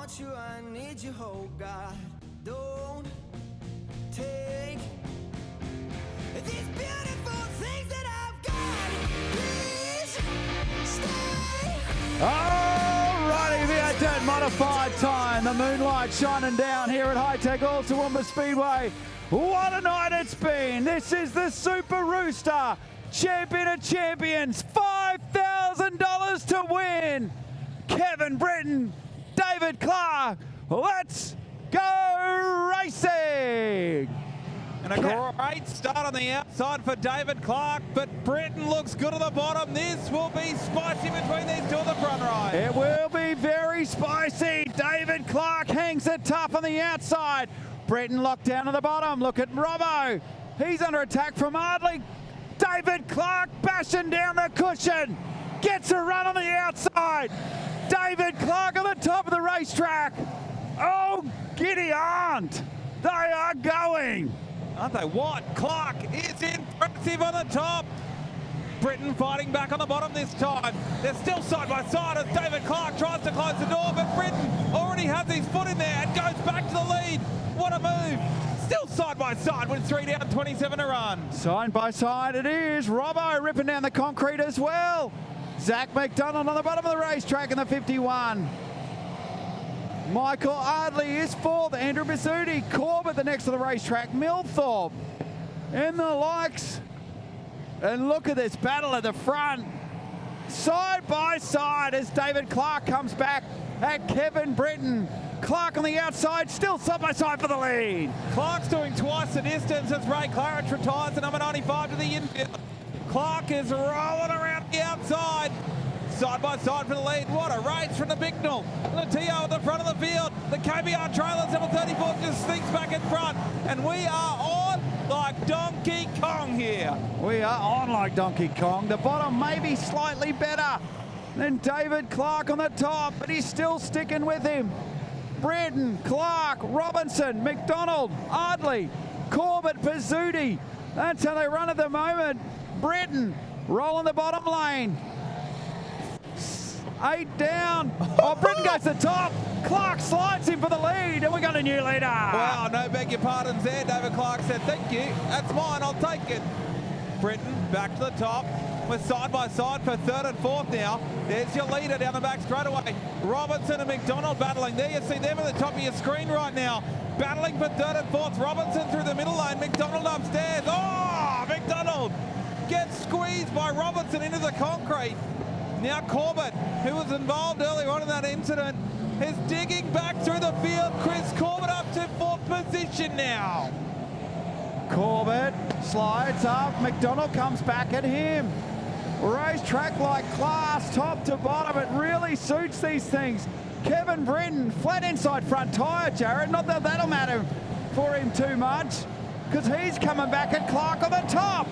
want you, I need you, oh God. Don't take these beautiful things that I've got. Please stay. Alrighty, the Hi-Tec modified time. The moonlight shining down here at Hi-Tec Toowoomba Speedway. What a night it's been. This is the Super Rooster, champion of champions. $5,000 to win. Kevin Britton, David Clark. Let's go racing. And a great start on the outside for David Clark, but Britton looks good at the bottom. This will be spicy between these two on the front ride. It will be very spicy. David Clark hangs it tough on the outside. Britton locked down at the bottom. Look at Robbo. He's under attack from Ardley. David Clark bashing down the cushion. Gets a run on the outside. David Clark on the top of the racetrack. Oh, giddy aunt. They are going. Aren't they? What? Clark is impressive on the top. Britton fighting back on the bottom this time. They're still side by side as David Clark tries to close the door, but Britton already has his foot in there and goes back to the lead. What a move. Still side by side with 3 down, 27 to run. Side by side it is. Robbo ripping down the concrete as well. Zach McDonald on the bottom of the racetrack in the 51. Michael Ardley is fourth. Andrew Bizzuti. Corbett the next to the racetrack. Milthorpe and the likes. And look at this battle at the front. Side by side as David Clark comes back at Kevin Britton. Clark on the outside, still side by side for the lead. Clark's doing twice the distance as Ray Claridge retires at number 95 to the infield. Clark is rolling around the outside. Side by side for the lead. What a race from the Bicknell. Latio at the front of the field. The KBR trailer, number 34, just sneaks back in front. And we are on like Donkey Kong here. We are on like Donkey Kong. The bottom may be slightly better than David Clark on the top, but he's still sticking with him. Britton, Clark, Robinson, McDonald, Ardley, Corbett, Bizzuti. That's how they run at the moment. Britton rolling the bottom lane. 8 down. Oh, Britton goes to the top. Clark slides him for the lead, and we got a new leader. Wow, no beg your pardons there. David Clark said, thank you. That's mine, I'll take it. Britton back to the top. We're side by side for third and fourth now. There's your leader down the back straight away. Robinson and McDonald battling. There you see them at the top of your screen right now. Battling for third and fourth. Robinson through the middle lane. McDonald upstairs. Oh, McDonald gets squeezed by Robinson into the concrete. Now Corbett, who was involved earlier on in that incident, is digging back through the field. Chris Corbett up to fourth position now. Corbett slides up. McDonald comes back at him. Racetrack like class, top to bottom. It really suits these things. Kevin Britton, flat inside front tyre, Jared. Not that that'll matter for him too much, because he's coming back at Clark on the top.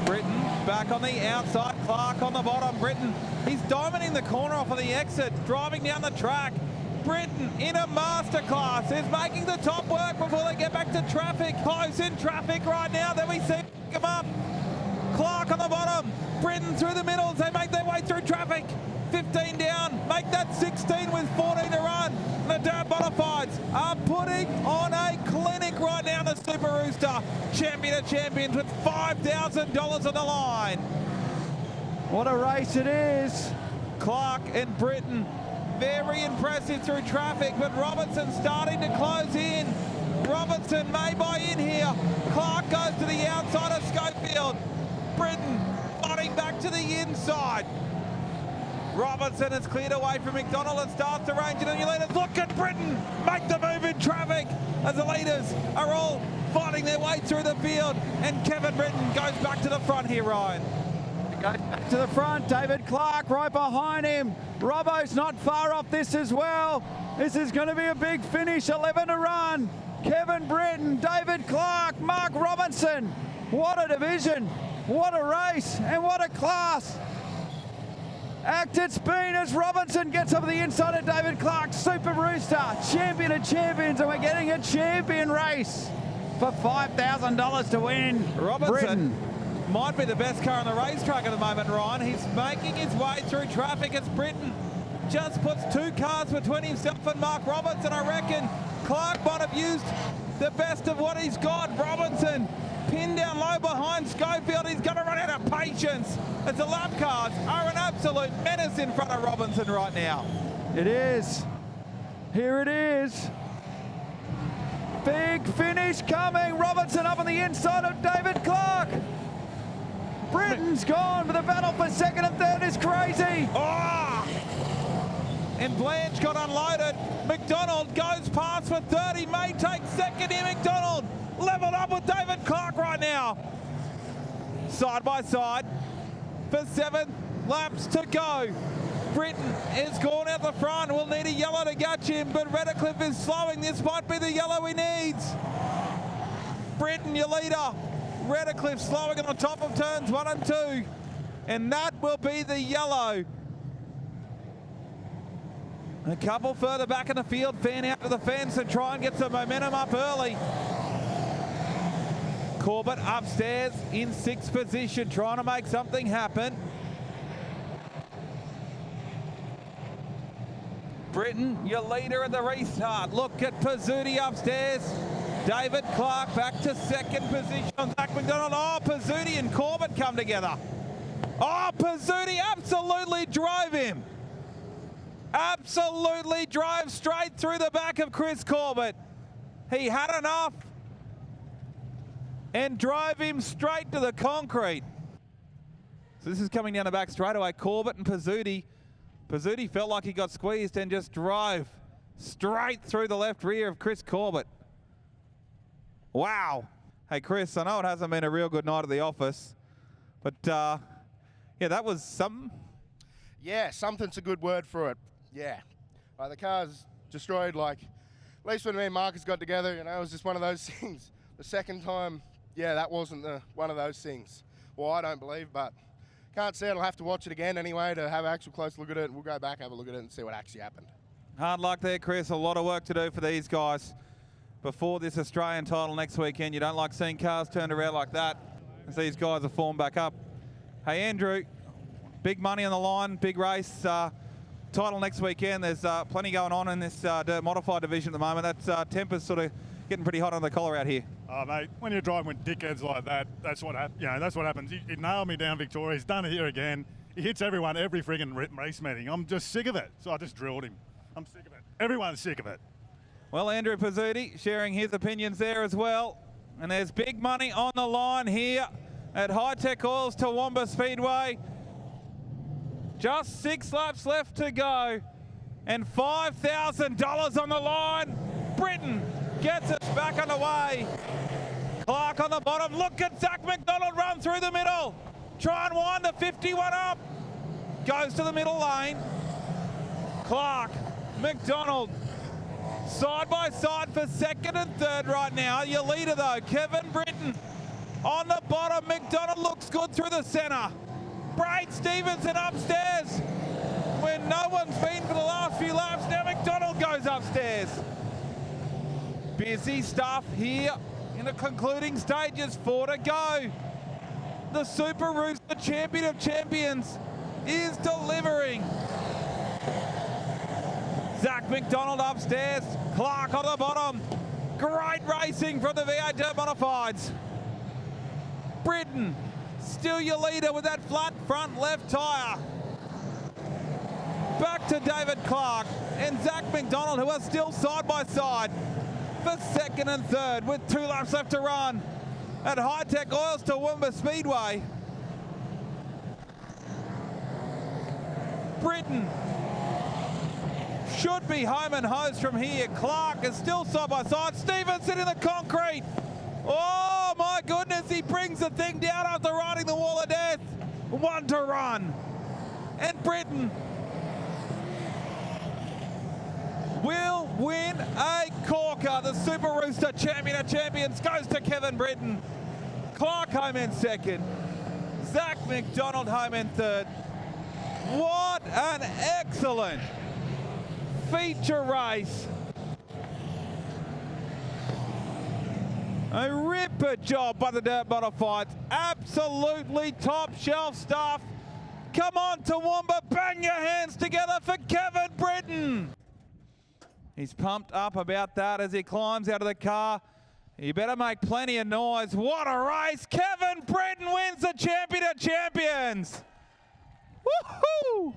Britton back on the outside, Clark on the bottom. Britton, he's diamonding the corner off of the exit, driving down the track. Britton in a masterclass is making the top work before they get back to traffic. Close in traffic right now. Then we see him up. Clark on the bottom. Britton through the middle as they make their way through traffic. 15 down. Make that 16 with 14 to run. The Durham Bonafides are putting on a clinic right now. The Super Rooster, champion of champions with $5,000 on the line. What a race it is. Clark and Britton, very impressive through traffic, but Robinson starting to close in. Robinson may buy in here. Clark goes to the outside of Schofield. Britton fighting back to the inside. Robinson is cleared away from McDonald and starts to range it on your leaders. Look at Britton make the move in traffic as the leaders are all fighting their way through the field, and Kevin Britton goes back to the front here, Ryan. Goes back to the front. David Clark right behind him. Robbo's not far off this as well. This is going to be a big finish. 11 to run. Kevin Britton, David Clark, Mark Robinson. What a division. What a race and what a class. Act it's been as Robinson gets up the inside of David Clark. Super Rooster, champion of champions, and we're getting a champion race for $5,000 to win. Robinson Britton might be the best car on the racetrack at the moment, Ryan. He's making his way through traffic as Britton just puts 2 cars between himself and Mark Robinson. I reckon Clark might have used the best of what he's got. Robinson pinned down low behind Schofield. He's going to run out of patience as the lap cars are an absolute menace in front of Robinson right now. It is. Here it is. Big finish coming. Robinson up on the inside of David Clark. Britain's gone, but the battle for second and third is crazy. Oh! And Blanche got unloaded. McDonald goes past for third. He may take second here. McDonald leveled up with David Clark right now. Side by side for 7 laps to go. Britain is gone out the front. We'll need a yellow to catch him, but Redcliffe is slowing. This might be the yellow he needs. Britain, your leader. Redcliffe slowing on the top of turns 1 and 2. And that will be the yellow. A couple further back in the field, fan out to the fence and try and get some momentum up early. Corbett upstairs in 6th position, trying to make something happen. Britain, your leader at the restart. Look at Pizzuti upstairs. David Clark back to 2nd position on Zach McDonald. Oh, Pizzuti and Corbett come together. Oh, Pizzuti absolutely drove him. Absolutely drove straight through the back of Chris Corbett. He had enough and drove him straight to the concrete. So this is coming down the back straightaway. Corbett and Pizzuti. Pizzuti felt like he got squeezed and just drove straight through the left rear of Chris Corbett. Wow. Hey, Chris, I know it hasn't been a real good night at the office, but yeah, that was something. Yeah, something's a good word for it. Yeah. The car's destroyed, like, at least when me and Marcus got together, you know, it was just one of those things. The second time, yeah, that wasn't one of those things. Well, I don't believe, but can't say it. I'll have to watch it again anyway to have an actual close look at it. We'll go back, have a look at it and see what actually happened. Hard luck there, Chris. A lot of work to do for these guys before this Australian title next weekend. You don't like seeing cars turned around like that as these guys are formed back up. Hey, Andrew, big money on the line, big race. Title next weekend. There's plenty going on in this dirt modified division at the moment. That's temper's sort of getting pretty hot on the collar out here. Oh, mate, when you're driving with dickheads like that, that's what that's what happens. He nailed me down Victoria. He's done it here again. He hits everyone every friggin' race meeting. I'm just sick of it. So I just drilled him. I'm sick of it. Everyone's sick of it. Well, Andrew Pizzuti sharing his opinions there as well. And there's big money on the line here at Hi-Tec Oil's Toowoomba Speedway. Just 6 laps left to go and $5,000 on the line. Britain gets us back underway. Clark on the bottom. Look at Zach McDonald run through the middle. Try and wind the 51 up. Goes to the middle lane. Clark, McDonald, side by side for 2nd and 3rd right now. Your leader though, Kevin Britton. On the bottom, McDonald looks good through the centre. Braid Stevenson upstairs. When no one's been for the last few laps, now McDonald goes upstairs. Busy stuff here in the concluding stages, 4 to go. The Super Rooster champion of champions is delivering. Zach McDonald upstairs, Clark on the bottom. Great racing from the V8 Dirt Modifieds. Britain, still your leader with that flat front left tyre. Back to David Clark and Zach McDonald, who are still side by side for 2nd and 3rd with 2 laps left to run at Hi-Tec Oil's Toowoomba Speedway. Britain should be home and hosed from here. Clark is still side by side. Stevenson in the concrete. Oh my goodness, he brings the thing down after riding the wall of death. 1 to run. And Britain will win a corker. The Super Rooster champion of champions goes to Kevin Britton. Clark home in 2nd. Zach McDonald home in 3rd. What an excellent feature race. A ripper job by the Dirt Modifieds. Absolutely top shelf stuff Come on, Toowoomba, bang your hands together for Kevin Britton. He's pumped up about that as he climbs out of the car. You better make plenty of noise. What a race. Kevin Britton wins the Champion of Champions. Woohoo!